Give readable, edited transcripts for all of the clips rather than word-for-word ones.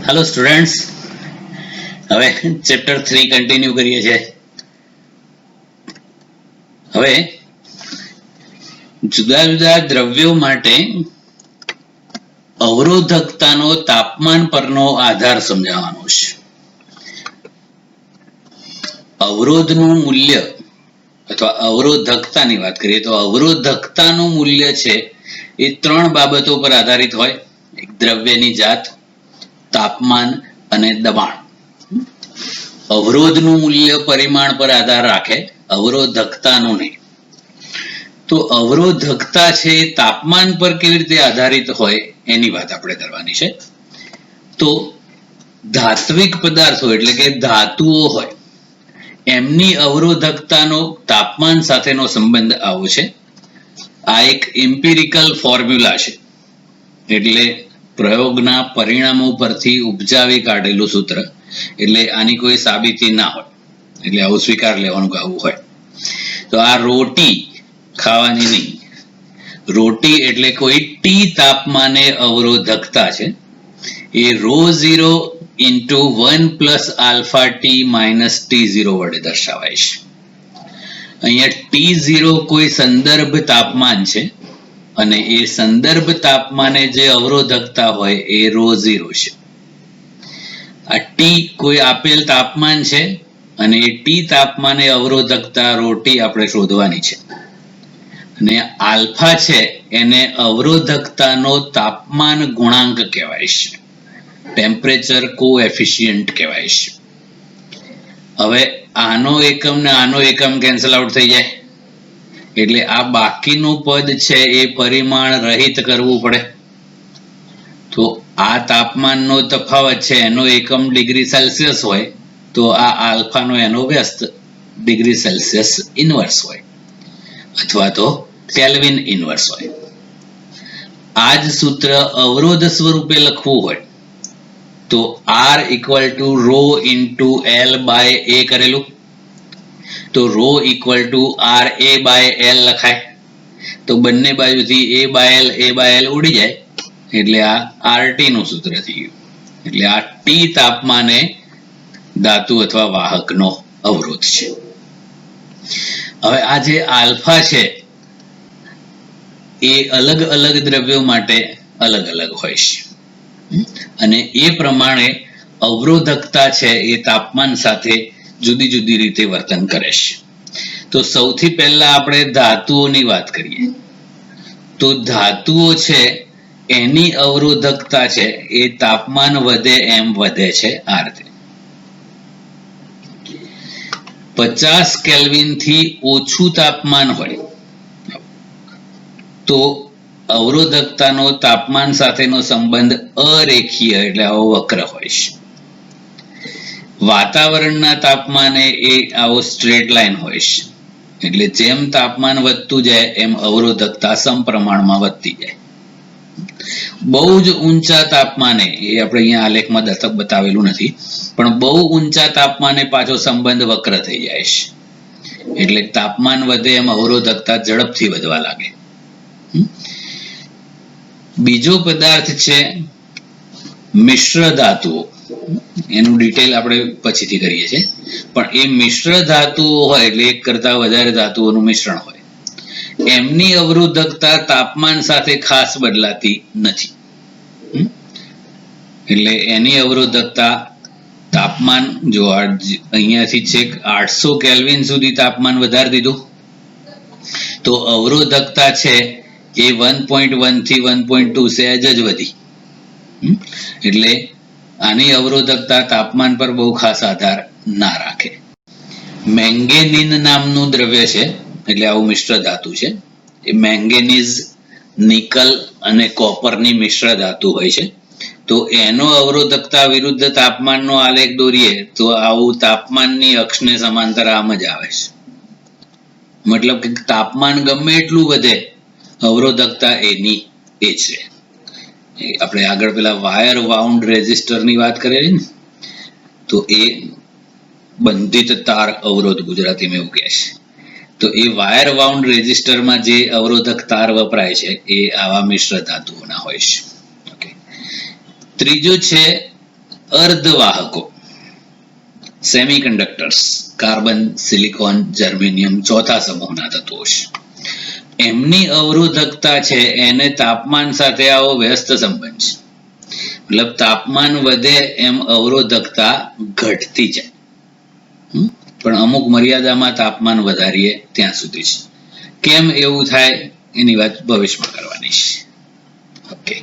Hello students, હવે chapter 3 continue કરીએ છીએ. હવે જુદા જુદા દ્રવ્યો માટે અવરોધકતાનો તાપમાન પરનો આધાર સમજાવવાનો છે. અવરોધનું મૂલ્ય અથવા અવરોધકતાની વાત કરીએ તો અવરોધકતાનું મૂલ્ય છે એ ત્રણ બાબતો પર આધારિત હોય: એક દ્રવ્યની જાત, તાપમાન અને દબાણ. અવરોધનું મૂલ્ય પરિમાણ પર આધાર રાખે, અવરોધકતાનું નહીં. તો અવરોધકતા છે એ તાપમાન પર કેવી રીતે આધારિત હોય એની વાત આપણે કરવાની છે. તો ધાત્વિક પદાર્થો એટલે કે ધાતુઓ હોય એમની અવરોધકતાનો તાપમાન સાથેનો સંબંધ આવો છે. આ એક એમ્પિરિકલ ફોર્મ્યુલા છે, એટલે પ્રયોગના પરિણામો પરથી ઉપજાવી કાઢેલું સૂત્ર. એટલે આની કોઈ સાબિતી ના હોય, એટલે આવું સ્વીકાર લેવાનું કે આવું હોય. તો આ રોટી ખાવાની નહીં, રોટી એટલે કોઈ ટી તાપમાને અવરોધકતા છે એ ρ0 into 1 plus alpha t minus t0 વડે દર્શાવાય છે. અહીંયા t0 કોઈ સંદર્ભ તાપમાન છે અને એ સંદર્ભ તાપમાને જે અવરોધકતા હોય એ ρ0 છે. આ ટી કોઈ આપેલ તાપમાન છે અને એ ટી તાપમાને અવરોધકતા ρt આપણે શોધવાની છે. અને આલ્ફા છે એને અવરોધકતાનો તાપમાન ગુણાંક કહેવાય છે, ટેમ્પરેચર કોએફિશિયન્ટ કહેવાય છે. હવે આનો એકમ ને આનો એકમ કેન્સલ આઉટ થઈ જાય, એટલે આ બાકીનું પદ છે એ પરિમાણ રહિત કરવું પડે. તો આ તાપમાનનો તફાવત છે એનો એકમ ડિગ્રી સેલ્સિયસ હોય તો આ આલ્ફાનો એનો વ્યસ્ત ડિગ્રી સેલ્સિયસ ઇન્વર્સ હોય અથવા તો કેલ્વિન ઇન્વર્સ હોય. આ જ સૂત્ર અવરોધ સ્વરૂપે લખવું હોય તો R equal to ρ into L by A કરેલું, તો ρ equal to RA by L લખાય. તો બંને બાજુથી A by L ઉડી જાય એટલે આ RT નું સૂત્ર થઈ ગયું. એટલે આ T તાપમાને ધાતુ અથવા વાહકનો અવરોધ છે. હવે આ જે આલ્ફા છે એ અલગ અલગ દ્રવ્યો માટે અલગ અલગ હોય છે અને એ પ્રમાણે અવરોધકતા છે એ તાપમાન સાથે જુદી જુદી રીતે વર્તન કરે છે. તો સૌથી પહેલા આપણે ધાતુઓની વાત કરીએ તો ધાતુઓ છે એની અવરોધકતા છે એ તાપમાન વધે એમ વધે છે. આ રીતે 50 કેલ્વિન થી ઓછું તાપમાન હોય તો અવરોધકતાનો તાપમાન સાથેનો સંબંધ અરેખીય એટલે આવો વક્ર હોય છે. વાતાવરણના તાપમાને એ આવો સ્ટ્રેટ લાઈન હોય છે, એટલે જેમ તાપમાન વધતું જાય એમ અવરોધકતા સમપ્રમાણમાં વધતી જાય. બહુ જ ઊંચા તાપમાને, એ આપણે અહીંયા આલેખમાં દર્શક બતાવેલું નથી, પણ બહુ ઊંચા તાપમાને પાછો સંબંધ વક્ર થઈ જાય છે, એટલે તાપમાન વધે એમ અવરોધકતા ઝડપથી વધવા લાગે. બીજો પદાર્થ છે મિશ્ર ધાતુઓ. એનું ડિટેલ આપણે પછીથી કરીએ છીએ, પણ એ મિશ્ર ધાતુઓ હોય એટલે એક કરતા વધારે ધાતુઓનું મિશ્રણ હોય, એમની અવરોધકતા તાપમાન સાથે ખાસ બદલાતી નથી. એટલે એની અવરોધકતા તાપમાન જો અહીંયાથી છેક 800 કેલ્વિન સુધી તાપમાન વધારી દીધું તો અવરોધકતા છે એ 1.1 થી 1.2 સહેજ જ વધી. એટલે આની અવરોધકતા તાપમાન પર બહુ ખાસ આધાર ના રાખે. મેંગેનીન નામનું દ્રવ્ય છે, એટલે આવું મિશ્ર ધાતુ છે. એ મેંગેનીઝ, નિકલ અને કોપરની મિશ્ર ધાતુ હોય છે. તો એનો અવરોધકતા વિરુદ્ધ તાપમાનનો આલેખ દોરીએ તો આવું તાપમાનની અક્ષને સમાંતર આમ જ આવે છે. મતલબ કે તાપમાન ગમે એટલું વધે અવરોધકતા એની એ છે. આપણે આગળ પેલા વાયર વાઉન્ડ રેઝિસ્ટરની વાત કરેલી ને, તો એ બંધિત તાર અવરોધ ગુજરાતીમાં એવું કહે છે. તો એ વાયર વાઉન્ડ રેઝિસ્ટરમાં જે અવરોધક તાર વપરાય છે એ આવા મિશ્ર ધાતુઓના હોય છે. ત્રીજો છે અર્ધવાહકો સેમિકન્ડક્ટર્સ, કાર્બન, સિલિકોન, જર્મેનિયમ ચોથા સમૂહના તત્વો છે. એમની અવરોધકતા છે એને તાપમાન સાથે આવો વ્યસ્ત સંબંધ છે. મતલબ તાપમાન વધે એમ અવરોધકતા ઘટતી જાય, પણ અમુક મર્યાદામાં તાપમાન વધારીએ ત્યાં સુધી છે. કેમ એવું થાય એની વાત ભવિષ્યમાં કરવાની છે. ઓકે,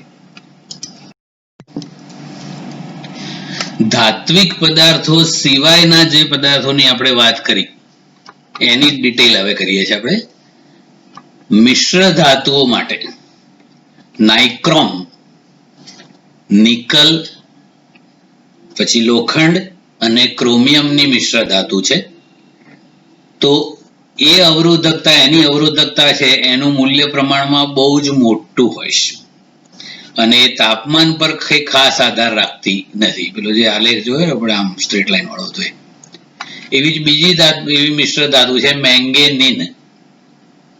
ધાત્વિક પદાર્થો સિવાયના જે પદાર્થોની આપણે વાત કરી એની ડિટેલ હવે કરીએ છીએ આપણે. મિશ્ર ધાતુઓ માટે નાઇક્રોમ, નિકલ, પછી લોખંડ અને ક્રોમિયમની મિશ્ર ધાતુ છે. તો એ અવરોધકતા, એની અવરોધકતા છે એનું મૂલ્ય પ્રમાણમાં બહુ જ મોટું હોય છે અને એ તાપમાન પર કઈ ખાસ આધાર રાખતી નથી. પેલો જે આલેખ જોયો ને આપણે આમ સ્ટ્રેટ લાઈન વાળો હતો એવી જ બીજી એવી મિશ્ર ધાતુ છે મેંગેનીન.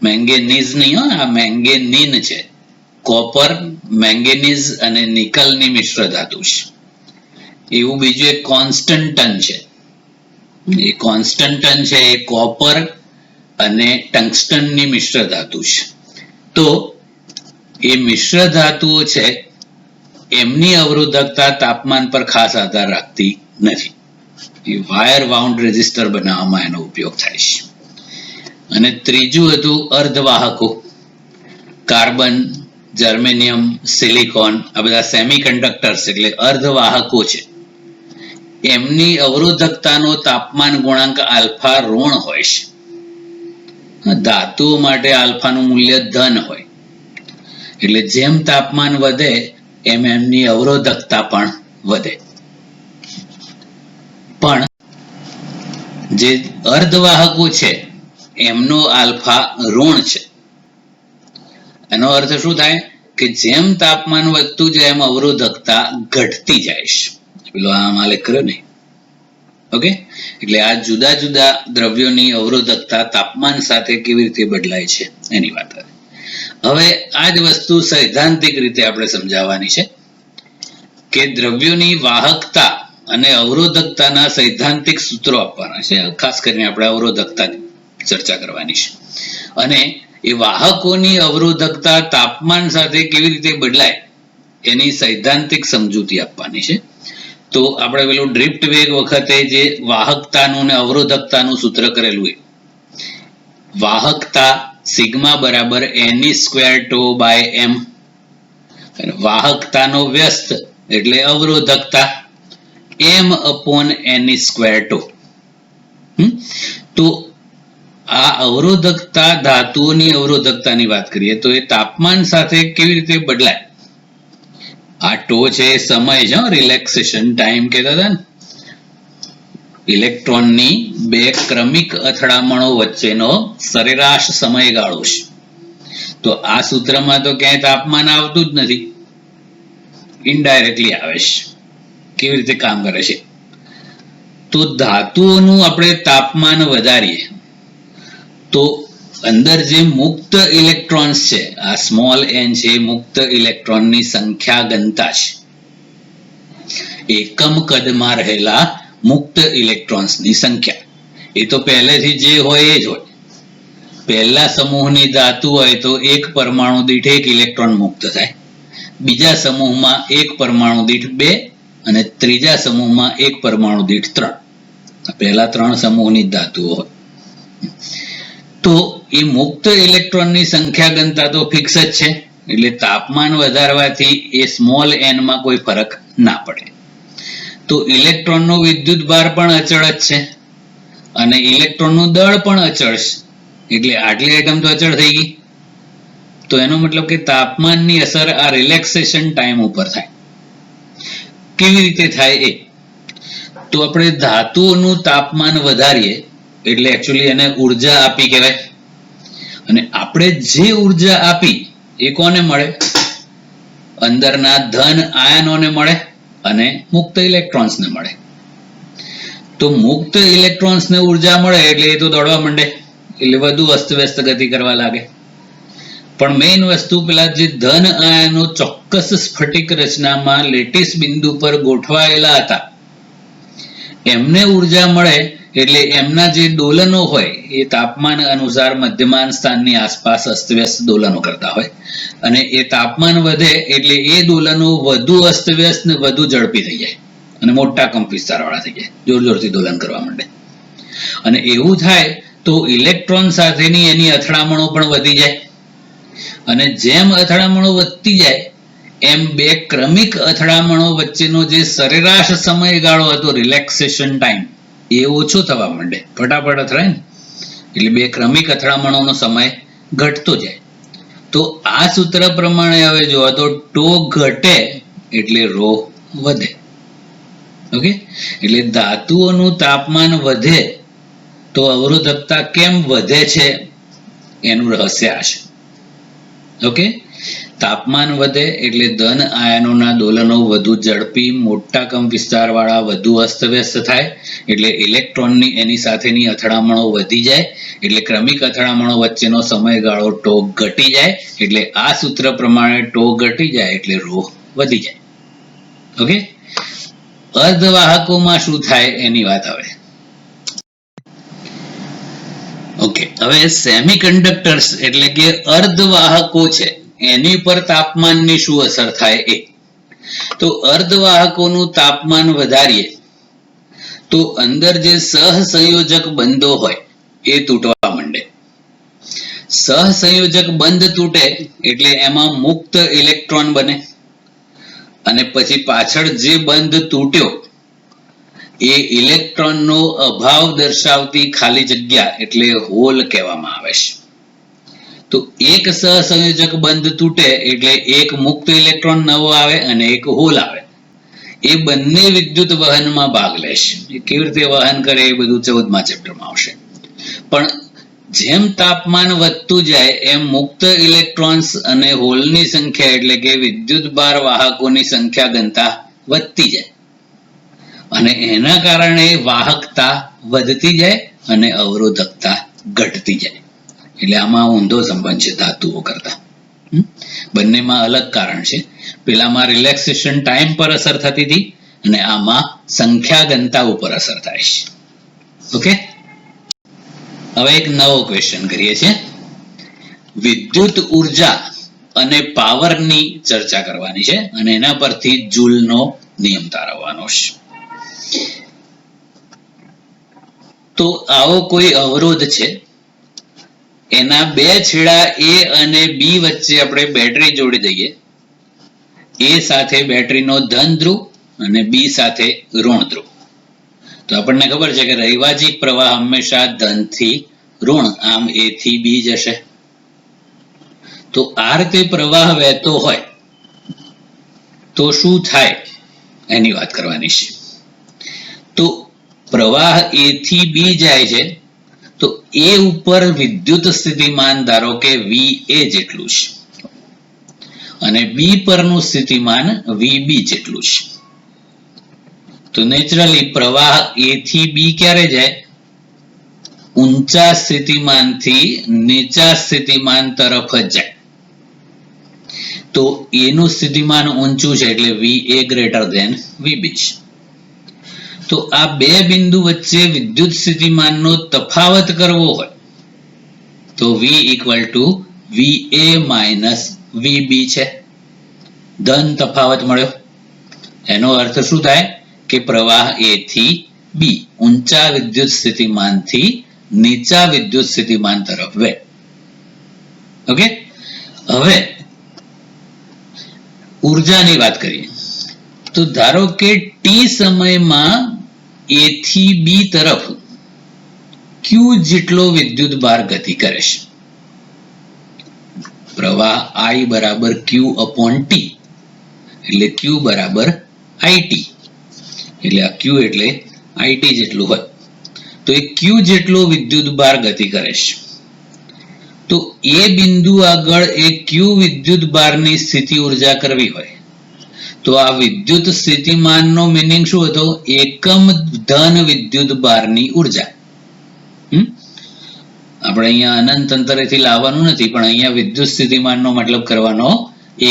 મેંગેનીઝ નહીં હો, આ મેંગેનીન છે. કોપર, મેંગેનીઝ અને નિકલની મિશ્ર ધાતુ છે. એવું બીજું એક કોન્સ્ટન્ટન છે. એ કોન્સ્ટન્ટન છે એ કોપર અને ટંગસ્ટનની મિશ્ર ધાતુ છે. તો એ મિશ્ર ધાતુઓ છે એમની અવરોધકતા તાપમાન પર ખાસ આધાર રાખતી નથી. એ વાયર વાઉન્ડ રેઝિસ્ટર બનાવવામાં એનો ઉપયોગ થાય છે. અને ત્રીજું હતું અર્ધવાહકો, કાર્બન, જર્મેનિયમ, સિલિકોન, આ બધા સેમિકન્ડક્ટર્સ એટલે અર્ધવાહકો છે. એમની અવરોધકતાનો તાપમાન ગુણાંક આલ્ફા ઋણ હોય છે. ધાતુઓ માટે આલ્ફાનું મૂલ્ય ધન હોય, એટલે જેમ તાપમાન વધે એમ એમની અવરોધકતા પણ વધે. પણ જે અર્ધવાહકો છે એમનો આલ્ફા ઋણ છે. એનો અર્થ શું થાય કે જેમ તાપમાન વધતું જાય એમ અવરોધકતા ઘટતી જાય છે. પેલો આમ આલેખ કર્યો ને. ઓકે, એટલે આ જુદા જુદા દ્રવ્યોની અવરોધકતા તાપમાન સાથે કેવી રીતે બદલાય છે એની વાત. હવે આ જ વસ્તુ સૈદ્ધાંતિક રીતે આપણે સમજાવવાની છે કે દ્રવ્યોની વાહકતા અને અવરોધકતાના સૈદ્ધાંતિક સૂત્રો આપવાના છે. ખાસ કરીને આપણે અવરોધકતાની ચર્ચા કરવાની છે અને એ વાહકોની અવરોધકતા તાપમાન સાથે કેવી રીતે બદલાય એની સૈદ્ધાંતિક સમજૂતી આપવાની છે. તો આપણે પેલું ડ્રિફ્ટ વેગ વખતે જે વાહકતાનું ને અવરોધકતાનું સૂત્ર કરેલું એ વાહકતા સિગ્મા બરાબર ની સ્ક્વેર ટો બાય એમ, વાહકતાનો વ્યસ્ત એટલે અવરોધકતા એમ અપોન ની સ્ક્વેર ટો. તો આ અવરોધકતા, ધાતુઓની અવરોધકતાની વાત કરીએ તો એ તાપમાન સાથે કેવી રીતે બદલાય. આ ટો છે સમય છે, રિલેક્સેશન ટાઈમ કહેતા હતા ને. ઇલેક્ટ્રોનની બે ક્રમિક અથડામણો વચ્ચેનો સરેરાશ સમયગાળો છે. તો આ સૂત્રમાં તો ક્યાંય તાપમાન આવતું જ નથી, ઇનડાયરેક્ટલી આવે છે. કેવી રીતે કામ કરે છે? તો ધાતુઓનું આપણે તાપમાન વધારીએ તો અંદર જે મુક્ત ઇલેક્ટ્રોન્સ છે, આ સ્મોલ n છે, મુક્ત ઇલેક્ટ્રોનની સંખ્યા ઘનતા છે. એકમ કદમાં રહેલા મુક્ત ઇલેક્ટ્રોન્સની સંખ્યા એ તો પહેલેથી જે હોય એ જ હોય. પહેલા સમૂહની ધાતુ હોય તો એક પરમાણુ દીઠ એક ઇલેક્ટ્રોન મુક્ત થાય, બીજા સમૂહમાં એક પરમાણુ દીઠ 2 અને ત્રીજા સમૂહમાં એક પરમાણુ દીઠ 3. પહેલા 3 સમૂહની ધાતુઓ હોય. તો એ મુક્ત ઇલેક્ટ્રોનની સંખ્યા ઘનતા તો ફિક્સ જ છે, એટલે તાપમાન વધારવાથી એ સ્મોલ n માં કોઈ ફરક ના પડે. તો ઇલેક્ટ્રોનનો વિદ્યુત ભાર પણ અચળ જ છે અને ઇલેક્ટ્રોનનું દળ પણ અચળ છે, એટલે આટલી આઈટમ તો અચળ થઈ ગઈ. તો એનો મતલબ કે તાપમાનની અસર આ રિલેક્સેશન ટાઈમ ઉપર થાય. કેવી રીતે થાય એ? તો આપણે ધાતુઓનું તાપમાન વધારીએ એટલે એકચ્યુઅલી એને ઉર્જા આપી કહેવાય. અને આપણે જે ઉર્જા આપી એ કોને મળે? અંદરના ધન આયનોને મળે અને મુક્ત ઇલેક્ટ્રોન્સને મળે. તો મુક્ત ઇલેક્ટ્રોન્સને ઉર્જા મળે એટલે એ તો દોડવા માંડે, એટલે વધુ અસ્તવ્યસ્ત ગતિ કરવા લાગે. પણ મેઇન વસ્તુ પેલા જે ધન આયનો ચોક્કસ સ્ફટિક રચનામાં લેટીસ બિંદુ પર ગોઠવાયેલા હતા એમને ઉર્જા મળે એટલે એમના જે દોલનો હોય એ તાપમાન અનુસાર મધ્યમાન સ્થાનની આસપાસ અસ્તવ્યસ્ત દોલનો કરતા હોય અને એ તાપમાન વધે એટલે એ દોલનો વધુ અસ્તવ્યસ્ત ને વધુ ઝડપી થઈ જાય અને મોટા કંપવિસ્તાર વાળા થઈ જાય, જોર જોરથી દોલન કરવા માંડે. અને એવું થાય તો ઇલેક્ટ્રોન સાથેની એની અથડામણો પણ વધી જાય અને જેમ અથડામણો વધતી જાય એમ બે ક્રમિક અથડામણો વચ્ચેનો જે સરેરાશ સમયગાળો હતો રિલેક્સેશન ટાઈમ એ ઓછો થવા માંડે, ફટાફટ અથડાય ને એટલે બે ક્રમિક અથડામણોનો સમય ઘટતો જાય. તો આ સૂત્ર પ્રમાણે હવે જો તો ટો ઘટે એટલે રો વધે. ઓકે, એટલે ધાતુઓનું તાપમાન વધે તો અવરોધકતા કેમ વધે છે એનું રહસ્ય આ છે. ઓકે, તાપમાન વધે એટલે ધન આયનોના દોલનો વધુ ઝડપી, મોટા કંપવિસ્તાર વાળા, વધુ અસ્તવ્યસ્ત થાય એટલે ઇલેક્ટ્રોનની એની સાથેની અથડામણો વધી જાય એટલે ક્રમિક અથડામણો વચ્ચેનો સમયગાળો ટો ઘટી જાય એટલે આ સૂત્ર પ્રમાણે ટો ઘટી જાય એટલે રો વધી જાય. ઓકે, અર્ધવાહકોમાં શું થાય એની વાત આવે. ઓકે, હવે સેમિકન્ડક્ટર્સ એટલે કે અર્ધવાહકો છે એની પર તાપમાનની શું અસર થાય એ. તો અર્ધવાહકોનું તાપમાન વધારીએ તો અંદર જે સહસંયોજક બંધો હોય એ તૂટવા માંડે. સહસંયોજક બંધ તૂટે એટલે એમાં મુક્ત ઇલેક્ટ્રોન બને અને પછી પાછળ જે બંધ તૂટ્યો એ ઇલેક્ટ્રોનનો અભાવ દર્શાવતી ખાલી જગ્યા એટલે હોલ કહેવામાં આવે છે. તો એક સહસંયોજક બંધ તૂટે એટલે એક મુક્ત ઇલેક્ટ્રોન નવો આવે અને એક હોલ આવે. એ બંને વિદ્યુત વહનમાં ભાગ લેશે. એ કેવી રીતે વહન કરે એ બધું 14મા ચેપ્ટરમાં આવશે. પણ જેમ તાપમાન વધતું જાય એમ મુક્ત ઇલેક્ટ્રોન્સ અને હોલની સંખ્યા એટલે કે વિદ્યુત ભાર વાહકોની સંખ્યા ઘનતા વધતી જાય અને એના કારણે વાહકતા વધતી જાય અને અવરોધકતા ઘટતી જાય. એટલે આમાં ઊંધો સંબંધ છે ધાતુઓ કરતા. બંનેમાં અલગ કારણ છે. પેલામાં રિલેક્સેશન ટાઈમ પર અસર થતી હતી અને આમાં સંખ્યા ઘનતા ઉપર અસર થાય છે. ઓકે, હવે એક નવો ક્વેશ્ચન કરીએ છીએ. વિદ્યુત ઉર્જા અને પાવરની ચર્ચા કરવાની છે અને એના પરથી જૂલનો નિયમ તારવવાનો છે. તો આવો કોઈ અવરોધ છે, એના બે છેડા A અને B વચ્ચે આપણે બેટરી જોડી દઈએ. A સાથે બેટરીનો ધન ધ્રુવ અને B સાથે ઋણ ધ્રુવ. તો આપણને ખબર છે કે રૈવાજિક પ્રવાહ હંમેશા ધનથી ઋણ, આમ A થી B જશે. તો આ રીતે પ્રવાહ વહેતો હોય તો શું થાય એની વાત કરવાની છે. તો પ્રવાહ A થી B જાય છે તો A ઉપર વિદ્યુત સ્થિતિમાન ધારો કે VA જેટલું છે અને B પરનું સ્થિતિમાન VB જેટલું છે. તો નેચરલી પ્રવાહ A થી B ક્યારે જાય? ઊંચા સ્થિતિમાનથી નીચા સ્થિતિમાન તરફ જ જાય. તો A નું સ્થિતિમાન ઊંચું છે એટલે VA ગ્રેટર ધેન VB છે. તો આ બે બિંદુ વચ્ચે વિદ્યુત સ્થિતિમાનનો તફાવત કરવો હોય તો V equal to VA minus VB છે. ધન તફાવત મળ્યો. એનો અર્થ શું થાય કે પ્રવાહ A થી B ઊંચા વિદ્યુત સ્થિતિમાનથી નીચા વિદ્યુત સ્થિતિમાન તરફ વહે. ઓકે, હવે ઉર્જાની વાત કરીએ. તો ધારો કે T સમયમાં A થી B તરફ Q જેટલો વિદ્યુત ભાર ગતિ કરે છે. પ્રવાહ I બરાબર Q upon T એટલે Q બરાબર IT એટલે આ Q એટલે IT જેટલું હોય. તો એ Q જેટલો વિદ્યુત ભાર ગતિ કરે છે. તો એ બિંદુ આગળ એ Q વિદ્યુત ભારની સ્થિતિ ઉર્જા કરવી હોય તો આ વિદ્યુત સ્થિતિમાનનો મીનિંગ શું હતો? એકમ ધન વિદ્યુત ભારની ઉર્જા. આ આપણે અહીંયા અનંત અંતરેથી લાવવાનું નથી, પણ અહીંયા વિદ્યુત સ્થિતિમાનનો મતલબ કરવાનો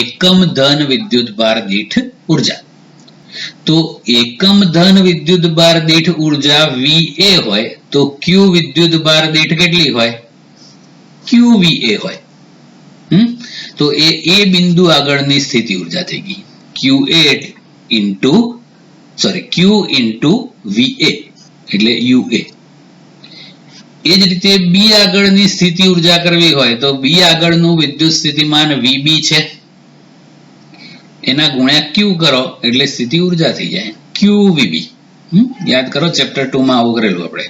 એકમ ધન વિદ્યુત ભાર દીઠ ઉર્જા. તો એકમ ધન વિદ્યુત ભાર દીઠ ઉર્જા VA હોય તો Q વિદ્યુત ભાર દીઠ કેટલી હોય? QVA હોય. તો એ બિંદુ આગળની સ્થિતિ ઉર્જા થઈ ગઈ. Q into VA એટલે UA. એ જ રીતે B આગળની સ્થિતિ ઉર્જા કરવી હોય તો B આગળનું વિદ્યુત સ્થિતિમાન VB છે, એના ગુણ્યા Q કરો એટલે સ્થિતિ ઉર્જા થઈ જાય QVB. યાદ કરો ચેપ્ટર 2 માં આવું કરેલું આપણે.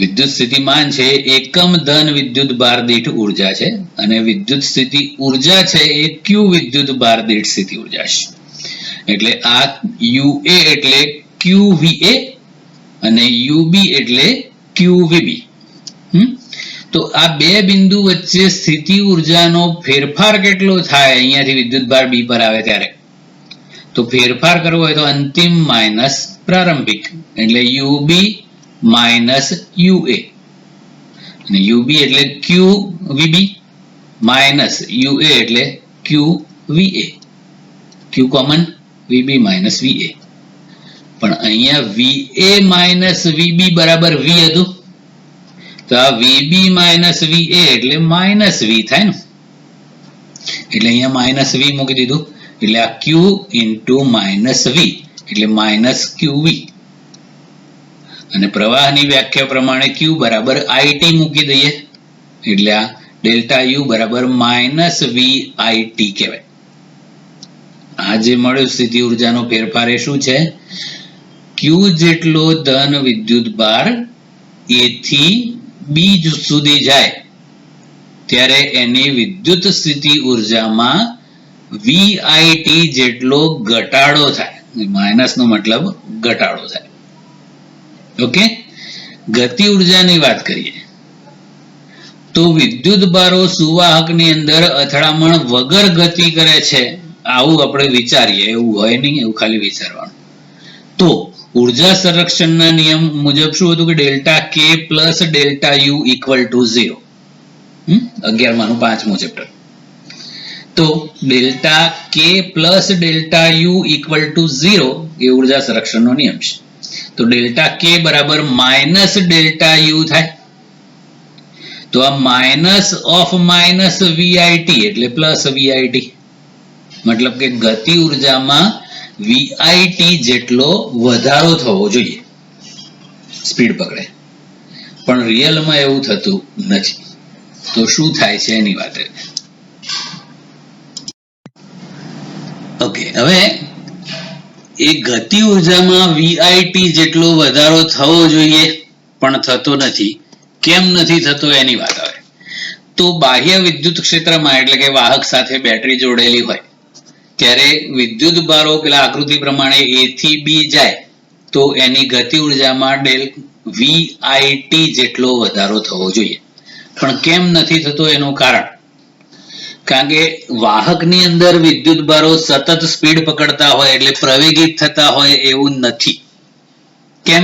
વિદ્યુત સ્થિતિમાન છે એકમ ધન વિદ્યુત ભાર દીઠ ઉર્જા છે, અને વિદ્યુત સ્થિતિ ઉર્જા છે એ Q વિદ્યુત ભાર દીઠ સ્થિતિ ઉર્જા છે. એટલે આ UA એટલે QVA અને UB એટલે QVB. તો આ બે બિંદુ વચ્ચે સ્થિતિ ઉર્જાનો ફેરફાર કેટલો થાય અહીંયાથી વિદ્યુત ભાર B પર આવે ત્યારે? તો ફેરફાર કરવો હોય તો અંતિમ માઇનસ પ્રારંભિક એટલે UB માઇનસ UA, અને UB એટલે QVB માઇનસ UA એટલે QVA. Q common, VB minus VA. પણ અહીંયા VA માઇનસ VB બરાબર V હતું, તો આ VB માઇનસ VA એટલે માઇનસ V થાય ને, એટલે અહીંયા માઇનસ V મૂકી દીધું, એટલે આ Q ઇન્ટુ માઇનસ V એટલે માઇનસ QV. અને પ્રવાહની વ્યાખ્યા પ્રમાણે Q બરાબર IT મૂકી દઈએ એટલે આ ડેલ્ટા U બરાબર માઇનસ VIT કહેવાય. આ જે મળ્યો સ્થિતિ ઉર્જાનો ફેરફાર એ શું છે? Q જેટલો ધન વિદ્યુત ભાર A થી B સુધી જાય ત્યારે એની વિદ્યુત સ્થિતિ ઉર્જામાં VIT જેટલો ઘટાડો થાય. માઇનસ નો મતલબ ઘટાડો થાય. ઓકે, ગતિ ઉર્જાની વાત કરીએ તો વિદ્યુત ભારો સુવાહકની અંદર અથડામણ વગર ગતિ કરે છે આવું આપણે વિચારીએ, એવું હોય નહીં, એવું ખાલી વિચારવાનું. તો ઉર્જા સંરક્ષણના નિયમ મુજબ શું હતું કે delta K plus delta U equal to 0. 11માનું 5મું ચેપ્ટર. તો delta K plus delta U equal to 0 એ ઉર્જા સંરક્ષણનો નિયમ છે. તો ડેલ્ટા K બરાબર માઇનસ ડેલ્ટા U થાય. તો આ માઇનસ ઓફ માઇનસ VIT એટલે પ્લસ VIT, મતલબ કે ગતિ ઉર્જામાં VIT જેટલો વધારો થવો જોઈએ સ્પીડ પકડે, પણ રિયલમાં એવું થતું નથી. તો શું થાય છે એની વાત. ઓકે, હવે એ ગતિ ઉર્જામાં VIT જેટલો વધારો થવો જોઈએ પણ થતો નથી. કેમ નથી થતો એની વાત આવે. તો બાહ્ય વિદ્યુત ક્ષેત્રમાં એટલે કે વાહક સાથે બેટરી જોડેલી હોય ત્યારે વિદ્યુત ભારો પેલા આકૃતિ પ્રમાણે A થી B જાય તો એની ગતિ ઉર્જામાં VIT જેટલો વધારો થવો જોઈએ, પણ કેમ નથી થતો એનું કારણ કે વાહકની અંદર વિદ્યુત ભારો સતત સ્પીડ પકડતા હોય એટલે પ્રવેગિત થતા હોય એવું નથી. કેમ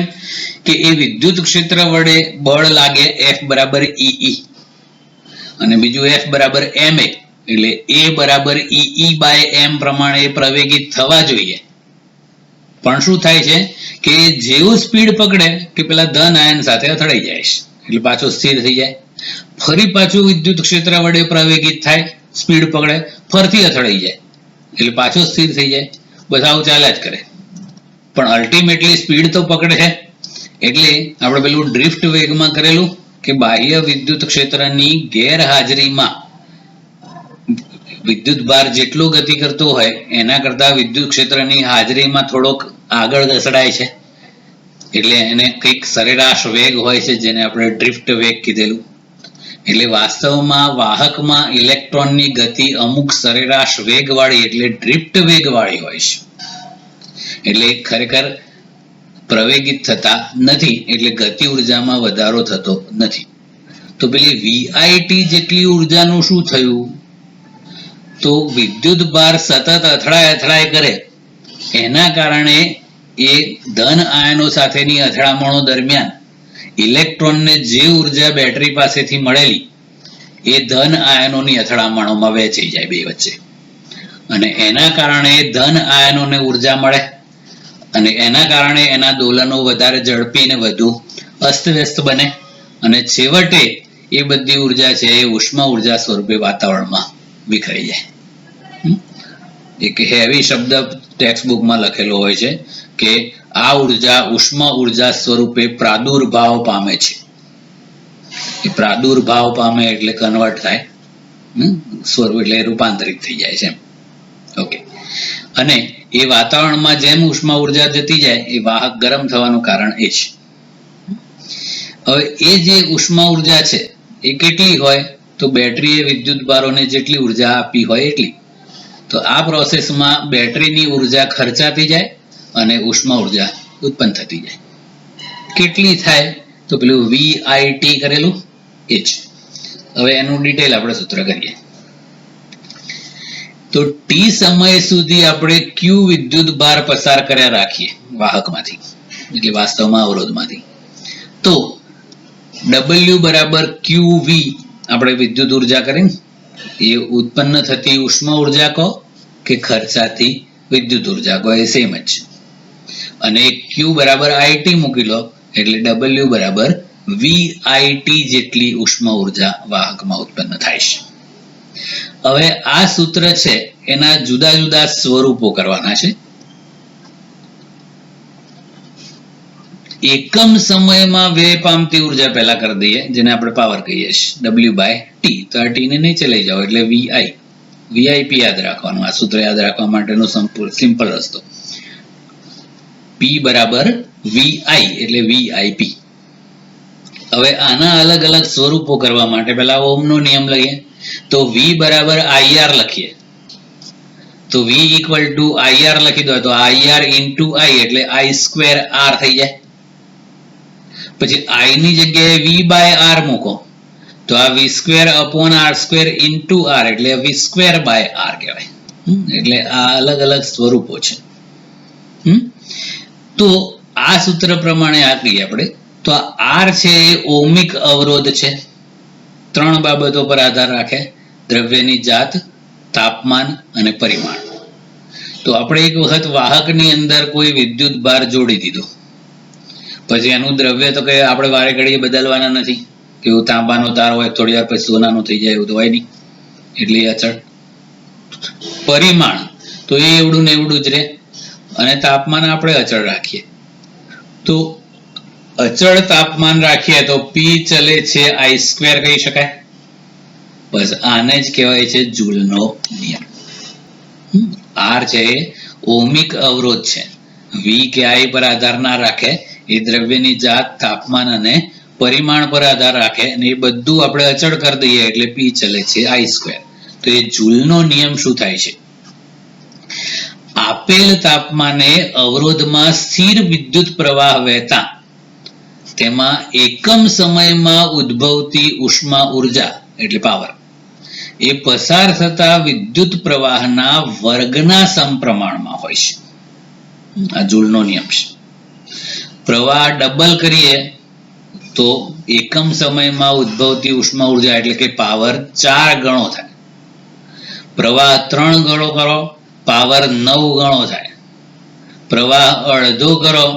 કે એ વિદ્યુત ક્ષેત્ર વડે બળ લાગે F બરાબર EE અને બીજું F બરાબર MA એટલે A બરાબર EE બાય M પ્રમાણે પ્રવેગિત થવા જોઈએ. પણ શું થાય છે કે જેવું સ્પીડ પકડે કે પેલા ધન આયન સાથે અથડાઈ જાય છે એટલે પાછો સ્થિર થઈ જાય, ફરી પાછું વિદ્યુત ક્ષેત્ર વડે પ્રવેગિત થાય, સ્પીડ પકડે, ફરથી અથડાઈ જાય એટલે પાછો સ્થિર થઈ જાય. બસ આવું ચાલ્યા જ કરે, પણ અલ્ટિમેટલી સ્પીડ તો પકડે છે. એટલે આપણે પેલું ડ્રિફ્ટ વેગમાં કરેલું કે બાહ્ય વિદ્યુત ક્ષેત્રની ગેરહાજરીમાં વિદ્યુત ભાર જેટલો ગતિ કરતો હોય એના કરતા વિદ્યુત ક્ષેત્રની હાજરીમાં થોડોક આગળ ઘસડાય છે એટલે એને કંઈક સરેરાશ વેગ હોય છે જેને આપણે ડ્રિફ્ટ વેગ કીધેલું. એટલે વાસ્તવમાં વાહકમાં ઇલેક્ટ્રોનની ગતિ અમુક સરેરાશ વેગવાળી એટલે ડ્રિફ્ટ વેગવાળી હોય છે, એટલે ખરેખર પ્રવેગિત થતા નથી, એટલે ગતિ ઉર્જામાં વધારો થતો નથી. તો પેલી VIT જેટલી ઉર્જાનું શું થયું? તો વિદ્યુત ભાર સતત અથડાય કરે એના કારણે એ ધન આયનો સાથેની અથડામણો દરમિયાન ઇલેક્ટ્રોનને જે ઉર્જા બેટરી પાસેથી મળેલી એ ધન આયનોની અથડામણોમાં વહેંચાઈ જાય બે વચ્ચે, અને એના કારણે ધન આયનોને ઉર્જા મળે અને એના કારણે એના દોલનો વધારે ઝડપી અને વધુ અસ્તવ્યસ્ત બને, અને છેવટે એ બધી ઉર્જા છે એ ઉષ્મા ઉર્જા સ્વરૂપે વાતાવરણમાં વિખરાઈ જાય. એક હેવી શબ્દ ટેક્સ્ટબુકમાં લખેલો હોય છે કે આ ઉર્જા ઉષ્મા ઉર્જા સ્વરૂપે પ્રાદુર્ભાવ પામે છે. એ પ્રાદુર્ભાવ પામે એટલે કન્વર્ટ થાય, સ્વરૂપ એટલે રૂપાંતરિત થઈ જાય છે. ઓકે, અને એ વાતાવરણમાં જેમ ઉષ્મા ઉર્જા જતી જાય એ વાહક ગરમ થવાનું કારણ એ છે. હવે એ જે ઉષ્મા ઉર્જા છે એ કેટલી હોય તો બેટરીએ વિદ્યુત ભારોને જેટલી ઉર્જા આપી હોય એટલી. તો આ પ્રોસેસમાં બેટરીની ઉર્જા ખર્ચાતી જાય અને ઉષ્મા ઉર્જા ઉત્પન્ન થતી જાય. કેટલી થાય તો પેલું VIT કરેલું એ જ. હવે એનું ડિટેલ આપણે સૂત્ર કરીએ. તો ટી સમય સુધી આપણે Q વિદ્યુત ભાર પસાર કર્યા રાખીએ વાહકમાંથી, એટલે વાસ્તવમાં અવરોધમાંથી, તો W બરાબર QV આપણે વિદ્યુત ઉર્જા કરીને એ ઉત્પન્ન થતી ઉષ્મા ઉર્જા કહો કે ખર્ચાતી વિદ્યુત ઉર્જા કહો, એ સેમ જ. અને Q બરાબર IT મૂકી લો એટલે W બરાબર VIT જેટલી ઉષ્મા ઉર્જા વાહકમાં ઉત્પન્ન થાય છે. હવે આ સૂત્ર છે એના જુદા જુદા સ્વરૂપો કરવાના છે. એકમ સમયમાં વ્યય પામતી ઉર્જા પહેલા કરી દઈએ, જેને આપણે પાવર કહીએ છીએ, W/T. તો આ ટી ને નીચે લઈ જાઓ એટલે VIP યાદ રાખવાનું. આ સૂત્ર યાદ રાખવા માટેનો સિમ્પલ રસ્તો, P બરાબર VI એટલે VIP. હવે આના અલગ અલગ સ્વરૂપો કરવા માટે પહેલા ઓહમનો નિયમ લઈએ. તો V બરાબર IR લખીએ, તો V ઇક્વલ ટુ IR લખી દો તો IR ઇન્ટુ I એટલે I²R થઈ જાય. પછી I ની જગ્યાએ V/R મૂકો તો આ V²/R² ઇન્ટુ R એટલે V²/R કહેવાય. એટલે આ અલગ અલગ સ્વરૂપો છે. તો આ સૂત્ર પ્રમાણે આપીએ આપણે તો આ R છે એ ઓહમિક અવરોધ છે. ત્રણ બાબતો પર આધાર રાખે: દ્રવ્યની જાત, તાપમાન અને પરિમાણ. તો આપણે એક વખત વાહકની અંદર કોઈ વિદ્યુત ભાર જોડી દીધો, પછી એનું દ્રવ્ય તો કે આપણે વારે ઘડીએ બદલવાના નથી, કે એવું તાંબાનો તાર હોય થોડી વાર પછી સોનાનો થઈ જાય એવું તો હોય નહીં, એટલે અચળ. પરિમાણ તો એ એવડું ને એવડું જ રહે, અને તાપમાન આપણે અચળ રાખીએ. તો અચળ તાપમાન રાખીએ તો P ચલે છે I² કહી શકાય. બસ આને જ કહેવાય છે જૂલનો નિયમ. R છે એ ઓહમિક અવરોધ છે. V કે I પર આધાર ના રાખે, એ દ્રવ્યની જાત, તાપમાન અને પરિમાણ પર આધાર રાખે, અને એ બધું આપણે અચળ કરી દઈએ એટલે P ચલે છે I². તો એ જૂલનો નિયમ શું થાય છે? આપેલ તાપમાને અવરોધમાં સ્થિર વિદ્યુત પ્રવાહ વહેતા તેમાં એકમ સમયમાં ઉદ્ભવતી ઉષ્મા ઉર્જા એટલે પાવર એ પસાર થતા વિદ્યુત પ્રવાહના વર્ગના સમપ્રમાણમાં હોય છે. આ જૂલનો નિયમ છે. પ્રવાહ ડબલ કરીએ તો એકમ સમયમાં ઉદ્ભવતી ઉષ્મા ઉર્જા એટલે કે પાવર 4 ગણો થાય. પ્રવાહ 3 ગણો કરો, પાવર 9 ગણો થાય. પ્રવાહ અડધો કરો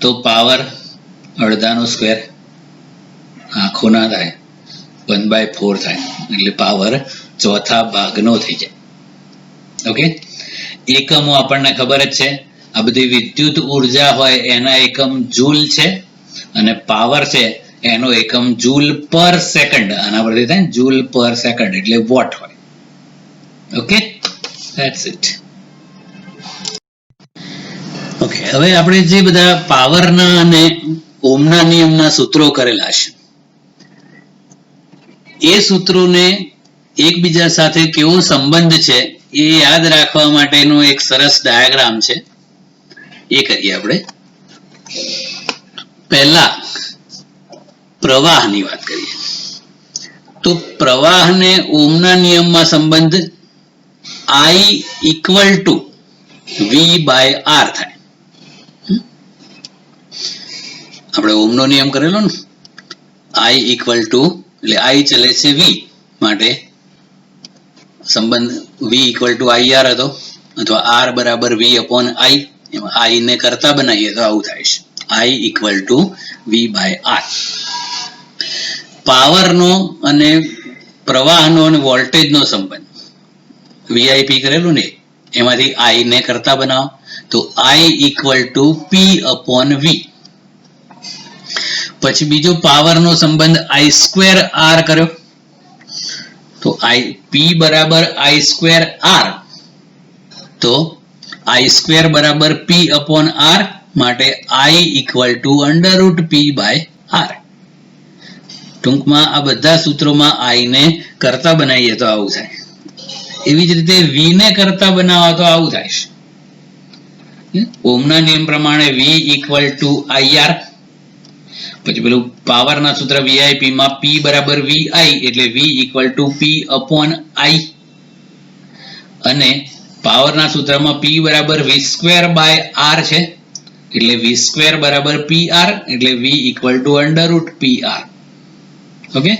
તો પાવર અડધાનો સ્ક્વેર, આખો ના થાય, 1/4 થાય, એટલે પાવર ચોથા ભાગનો થઈ જાય. ઓકે, એકમો આપણને ખબર જ છે. આ બધી વિદ્યુત ઉર્જા હોય એના એકમ જૂલ છે, અને પાવર છે એનો એકમ જૂલ પર સેકન્ડ. આના પરથી થાય જૂલ પર સેકન્ડ એટલે વોટ હોય. Okay, that's it. ઓકે, હવે આપણે જે બધા પાવરના અને ઓહમના નિયમના સૂત્રો કરેલા છે, એ સૂત્રોને એકબીજા સાથે કેવો સંબંધ છે એ યાદ રાખવા માટેનો એક સરસ ડાયાગ્રામ છે, એ કરીએ આપણે. પહેલા પ્રવાહની વાત કરીએ તો પ્રવાહને ઓહમના નિયમમાં સંબંધ I ઇક્વલ ટુ V/R થાય. આપણે ઓમનો નિયમ કરેલો ને, I ઇક્વલ ટુ, એટલે I ચલે છે V માટે સંબંધ V ઇક્વલ ટુ IR હતો, અથવા R બરાબર V અપોન I, એમાં I ને કરતા બનાવીએ તો આવું થાય છે, I equal to V by R. પાવરનો અને પ્રવાહનો અને વોલ્ટેજનો સંબંધ VIP કરેલું ને, એમાંથી I ને કરતા બનાવો તો I equal to P upon V. પછી બીજો પાવરનો સંબંધ I સ્ક્વેર R કર્યો તો P બરાબર I સ્ક્વેર R, તો I સ્ક્વેર બરાબર P અપોન R માટે I equal to under root P by R. ટૂંકમાં આ બધા સૂત્રોમાં I ને કરતા બનાવીએ તો આવું થાય. એવી જ રીતે V ને કરતા બનાવવા તો આવું થાય છે. ઓમના નિયમ પ્રમાણે V ઇક્વલ ટુ IR, પછી પેલું પાવરના સૂત્ર VIP માં P બરાબર VI એટલે V equal to P upon I, અને પાવરના સૂત્રમાં P બરાબર V સ્ક્વેર બાય R છે એટલે V સ્ક્વેર બરાબર PR એટલે V equal to under root PR. Okay,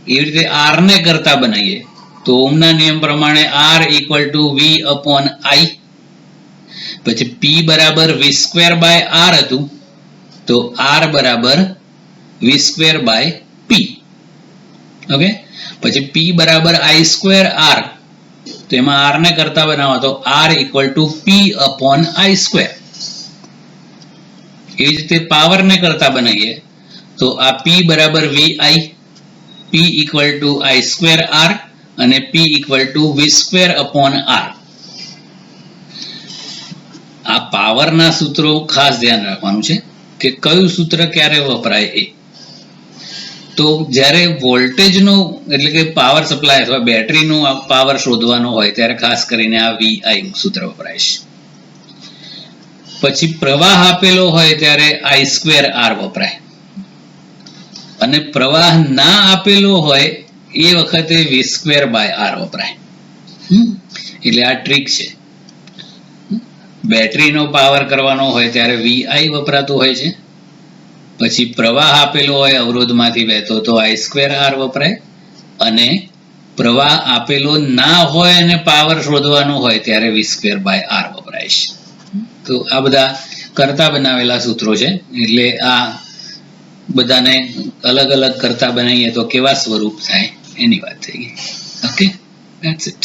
એવી રીતે R ને કરતા બનાવીએ તો ઓમના નિયમ પ્રમાણે R equal to V upon I, પછી P બરાબર V સ્ક્વેર બાય R હતું તો R બરાબર V square by P. Okay, પછી P બરાબર I સ્ક્વેર R, તો એમાં R ને કરતા બનાવો તો R equal to P upon I square. એવી જ રીતે પાવર ને કરતા બનાવીએ તો આ P બરાબર VI, P equal to I square R અને P equal to V square upon R. આ પાવરના સૂત્રો ખાસ ધ્યાન રાખવાનું છે કે કયું સૂત્ર ક્યારે વપરાય એ. તો જ્યારે વોલ્ટેજનો એટલે કે પાવર સપ્લાય અથવા બેટરીનો પાવર શોધવાનો હોય ત્યારે ખાસ કરીને આ VI સૂત્ર વપરાય છે. પછી પ્રવાહ આપેલો હોય ત્યારે I સ્ક્વેર R વપરાય, અને પ્રવાહ ના આપેલો હોય એ વખતે V સ્ક્વેર બાય R વપરાય. એટલે આ ટ્રીક છે. બેટરીનો પાવર કરવાનો હોય ત્યારે VI વપરાતું હોય છે, પછી પ્રવાહ આપેલો હોય અવરોધમાંથી વહેતો તો I સ્ક્વેર R વપરાય, અને પ્રવાહ આપેલો ના હોય અને પાવર શોધવાનો હોય ત્યારે V સ્ક્વેર બાય R વપરાય છે. તો આ બધા કરતા બનાવેલા સૂત્રો છે, એટલે આ બધાને અલગ અલગ કરતા બનાવીએ તો કેવા સ્વરૂપ થાય એની વાત થઈ ગઈ. Okay, that's it.